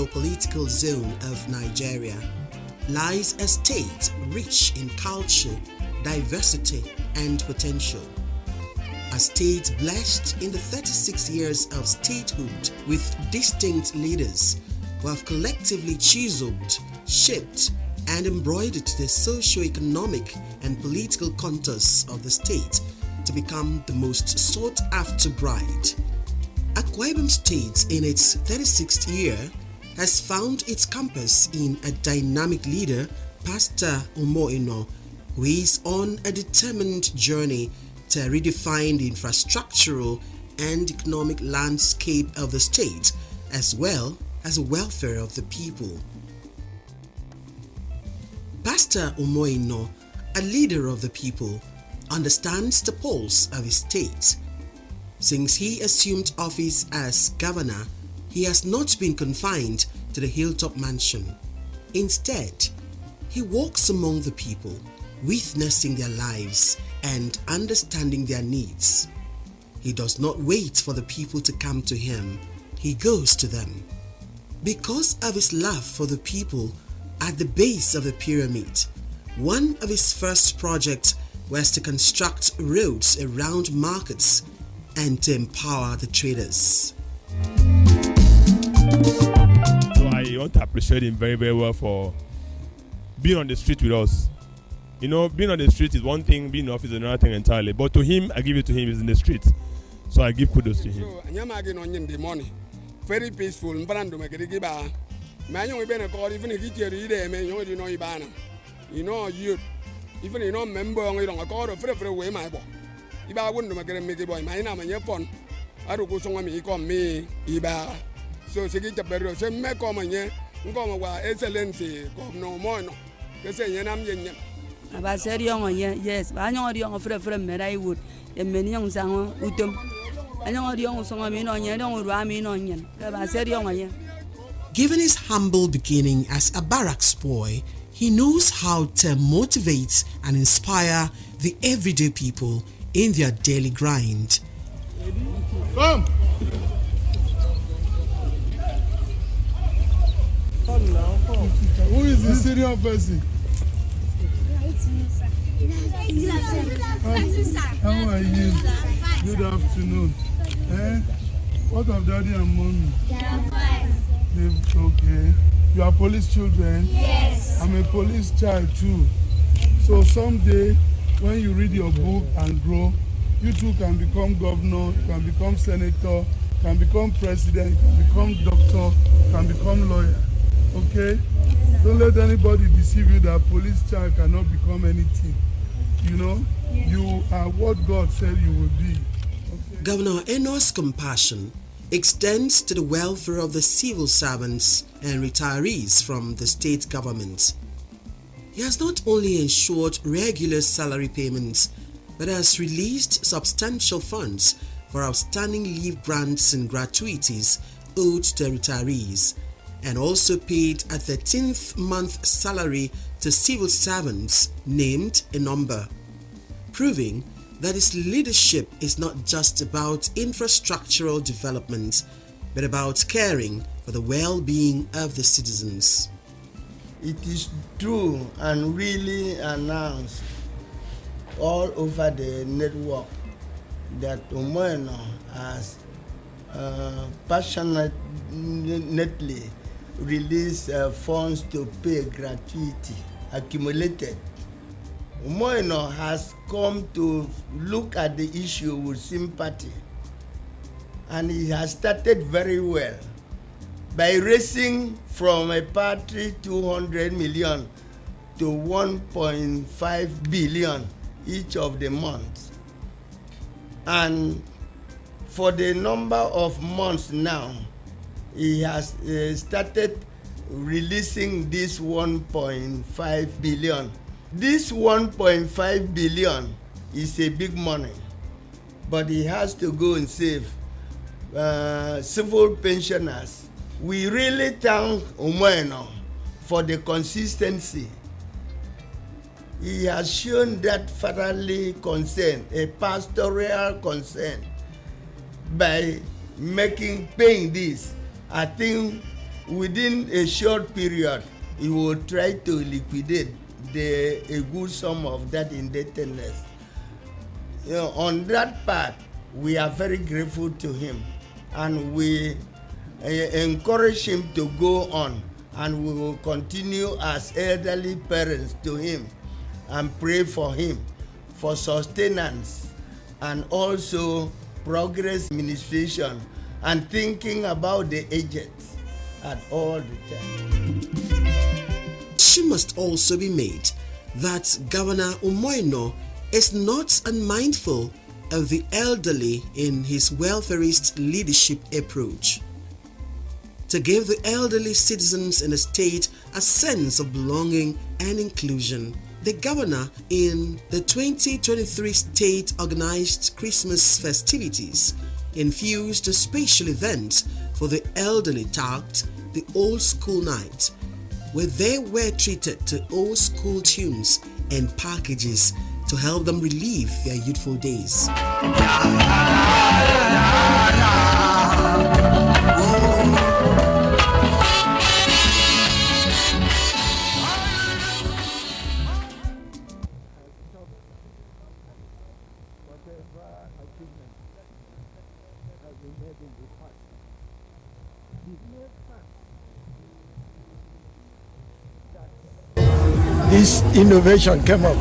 socio-political zone of Nigeria lies a state rich in culture, diversity, and potential. A state blessed in the 36 years of statehood with distinct leaders who have collectively chiseled, shaped, and embroidered the socio-economic and political contours of the state to become the most sought-after bride. Akwa Ibom State, in its 36th year, has found its compass in a dynamic leader, Pastor Umoino, who is on a determined journey to redefine the infrastructural and economic landscape of the state, as well as the welfare of the people. Pastor Umoino, a leader of the people, understands the pulse of his state. Since he assumed office as governor, he has not been confined to the hilltop mansion. Instead, he walks among the people, witnessing their lives and understanding their needs. He does not wait for the people to come to him. He goes to them. Because of his love for the people, at the base of the pyramid, one of his first projects was to construct roads around markets and to empower the traders. So I want to appreciate him very, very well for being on the street with us. You know, being on the street is one thing, being in office is another thing entirely. But to him, I give it to him, he's in the street. So I give kudos to him. Very peaceful. You know, youth, even you know, member on it on a call of free way, my boy. If I wouldn't make a boy, my name and your phone, I don't go somewhere, he call me, Iba. So, she get a better, so make come on ye, go over excellency, no more. They say, Yanam Yen. About said young, yes, but I know the young friend, I would, and many young sang with them. I know the young song I mean on ye, don't ram on ye. About said young, Given his humble beginning as a barracks boy, he knows how to motivate and inspire the everyday people in their daily grind. Come! Who is the senior person? How are you? Good afternoon. What of daddy and mommy? Okay. You are police children? Yes. I'm a police child too. So someday, when you read your book and grow, you too can become governor, you can become senator, can become president, can become doctor, can become lawyer. Okay? Don't let anybody deceive you that police child cannot become anything. You know? Yes. You are what God said you will be. Okay? Governor Eno's compassion extends to the welfare of the civil servants and retirees from the state government. He has not only ensured regular salary payments, but has released substantial funds for outstanding leave grants and gratuities owed to retirees, and also paid a 13th month salary to civil servants named a number, proving that his leadership is not just about infrastructural development, but about caring for the well-being of the citizens. It is true and really announced all over the network that Umoino has passionately released funds to pay gratuity accumulated. Umoino has come to look at the issue with sympathy, and he has started very well by raising from a party 200 million to 1.5 billion each of the months. And for the number of months now, he has started releasing this 1.5 billion. This 1.5 billion is a big money, but he has to go and save civil pensioners. We really thank Umoino for the consistency. He has shown that fatherly concern, a pastoral concern, by paying this. I think within a short period, he will try to liquidate a good sum of that indebtedness. On that part, we are very grateful to him, and we encourage him to go on, and we will continue as elderly parents to him and pray for him for sustenance and also progress administration and thinking about the aged at all the time. She must also be made that Governor Umoino is not unmindful of the elderly in his welfarist leadership approach. To give the elderly citizens in the state a sense of belonging and inclusion, the governor, in the 2023 state organized Christmas festivities, infused a special event for the elderly tagged the Old School Night, where they were treated to old school tunes and packages to help them relive their youthful days. This innovation came up in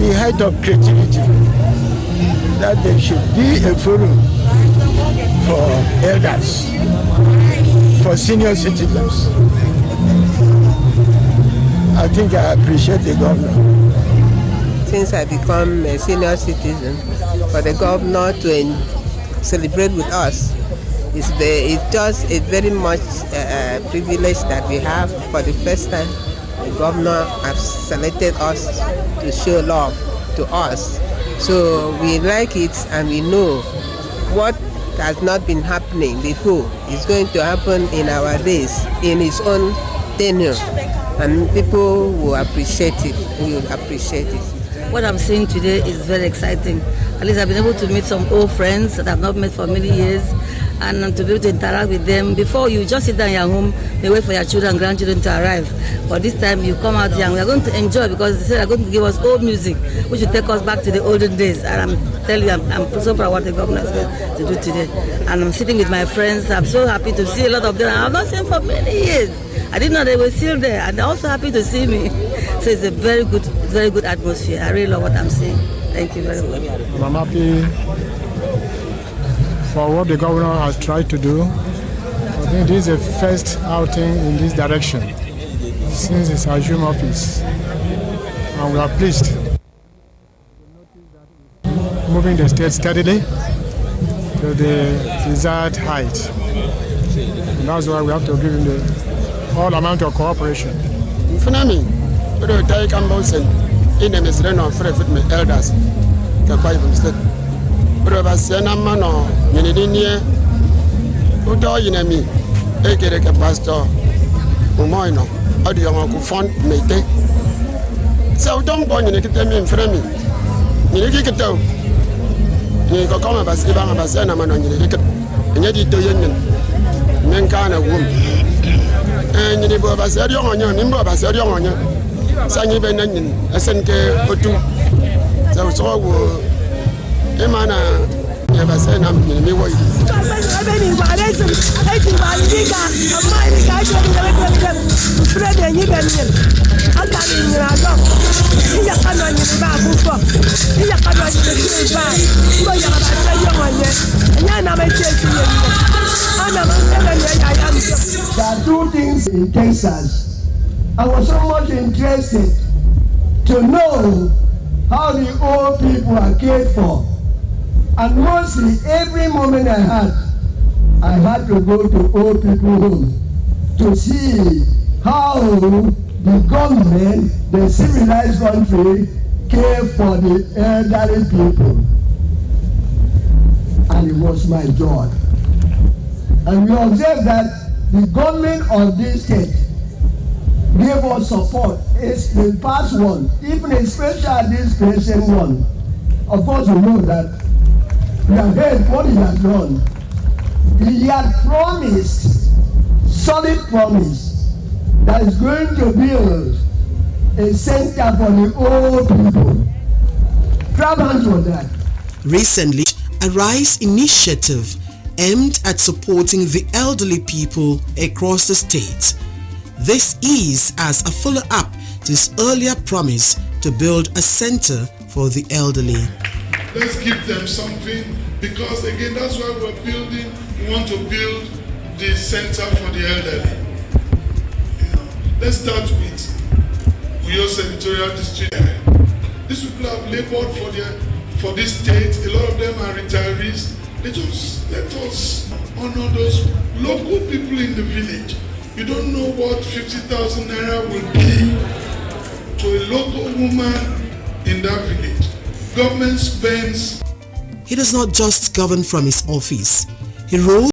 the height of creativity, that there should be a forum for elders, for senior citizens. I think I appreciate the governor. Since I become a senior citizen, for the governor to celebrate with us, it's just a very much privilege that we have. For the first time, the governor has selected us to show love to us. So we like it, and we know what has not been happening before is going to happen in our days, in his own tenure. And people will appreciate it. We will appreciate it. What I'm seeing today is very exciting. At least I've been able to meet some old friends that I've not met for many years, and to be able to interact with them. Before, you just sit down in your home, you wait for your children and grandchildren to arrive. But this time you come out here and we are going to enjoy, because they say they're going to give us old music, which will take us back to the olden days. And I'm telling you, I'm so proud of what the governor is going to do today. And I'm sitting with my friends. I'm so happy to see a lot of them. I've not seen them for many years. I didn't know they were still there, and they're also happy to see me. So it's a very good atmosphere. I really love what I'm seeing. Thank you very much. I'm happy for what the governor has tried to do. I think this is the first outing in this direction since he's assumed office, and we are pleased. Moving the state steadily to the desired height, and that's why we have to give him the all amount of cooperation. Finami, we do take ambition in the mission of free with my elders. Akwa Ibom State. We do say na mano nyinidinie. We do yinemi. Ekere ke pastor Umoino. Adi yongo ku fund mete. So we don't go nyinekite mi mfremi. Nyinekite o. Nyinko kama basi ibanga basi na mano nyinekite. Nyedi to yen. Menka na wum. Nyini bo basi adi yongo nyo, nimbo basi adi yongo nyo. Sanyi be na nyin SNK otu. So wo emana ya basi na mi wo yi. There are two things in Texas. I was so much interested to know how the old people are cared for. And mostly every moment I had to go to old people home to see how the government, the civilized country, care for the elderly people. And it was my joy. And we observed that the government of this state gave us support. It's the past one, even especially this present one. Of course, we know that we have heard what he has done. He had promised, solid promise, that is going to build a center for the old people. Grab hands for that. Recently, a RISE initiative aimed at supporting the elderly people across the state. This is as a follow-up to his earlier promise to build a center for the elderly. Let's give them something, because again, that's why we're building. We want to build the center for the elderly. Let's start with Uyo Senatorial District. These people have labored for this state. A lot of them are retirees. Let us honor those local people in the village. You don't know what 50,000 naira will be to a local woman in that village. Government spends. He does not just govern from his office. He rolls